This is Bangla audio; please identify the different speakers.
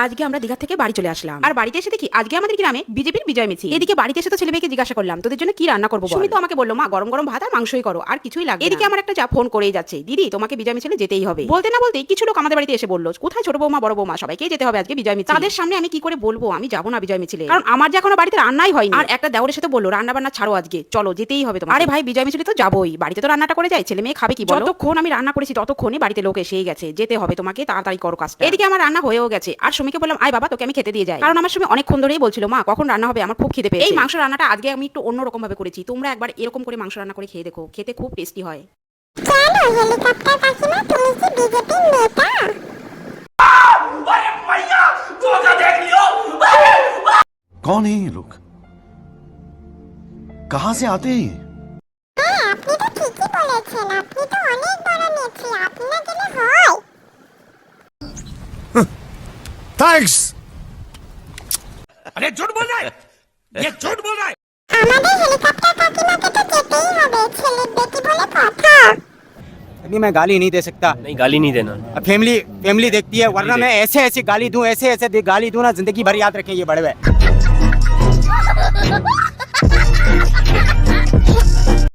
Speaker 1: আজকে আমরা দীঘা থেকে বাড়ি চলে আসলাম, আর বাড়িতে এসে দেখি আজকে আমাদের গ্রামে বিজেপির বিজয় মিছিল। এদিকে বাড়িতে এসে তো ছেলে মেয়েকে জিজ্ঞাসা করলাম তোদের জন্য কি রান্না করবো। সুমি তো আমাকে বললো মা গরম গরম ভাত আর মাংসই করো, আর কিছুই লাগবে। এদিকে আমার একটা চা ফোন করেই যাচ্ছে, দিদি তোমাকে বিজয় মিছিলে যেতেই হবে। বলতে না বলতেই কিছু লোক আমাদের বাড়িতে এসে বললো কোথায় ছোট বৌমা বড় বৌমা সবাইকে যেতে হবে আজকে বিজয় মিছিল। তাদের সামনে আমি কি করে বলবো আমি যাবো না বিজয় মিছিলে, কারণ আমার যে এখনো বাড়িতে রান্নাই হয়নি। আর একটা দেওরের সাথে বললো রান্না বান্না ছাড়ো আজকে চলো যেতেই হবে তোমার। আরে ভাই বিজয় মিছিলে তো যাবোই, বাড়িতে তো রান্নাটা করে যাই, ছেলে মেয়ে খাবে কি বলো। যতক্ষণ আমি রান্না করেছি ততক্ষণই বাড়িতে লোক এসেই গেছে, যেতে হবে তোমাকে তাড়াতাড়ি করো কাজটা। এদিকে আমার রান্না হয়েও গেছে, আর সুমিকে বললাম আয় বাবা তোকে আমি খেতে দিয়ে যাই, কারণ আমার সুমি অনেকক্ষণ ধরেই বলছিল মা কখন রান্না হবে আমার খুব খিদে পেয়েছে। এই মাংস রান্নাটা আজকে আমি একটু অন্যরকম ভাবে করেছি, তোমরা একবার এরকম করে মাংস রান্না করে খেয়ে দেখো, খেতে খুব টেস্টি হয়।
Speaker 2: কেন হেলিকপ্টার কাকিমা তুমি কি বিজেপির নেতা?
Speaker 3: अरे भैया धोखा देख लियो।
Speaker 4: कौन है ये लोग? कहां से आते हैं ये?
Speaker 2: হ্যাঁ আপনি তো ঠিকই বলেছেন, আপনি তো অনেক বড় নেত্রী, আপনি না গেলে হয়।
Speaker 4: थैंक्स।
Speaker 3: अरे झूठ बोल रहा है, ये झूठ बोल रहा है।
Speaker 2: আমাদের হেলিকপ্টার কাকিমাকে তো যেতেই হবে, ছেলের বেটি বলে কথা।
Speaker 5: अभी मैं गाली नहीं दे सकता।
Speaker 6: नहीं गाली नहीं देना।
Speaker 5: अब फैमिली फैमिली देखती है, वरना मैं ऐसे ऐसे गाली दूं, ऐसे ऐसे गाली दूं ना, जिंदगी भर याद रखें ये बड़े हुए।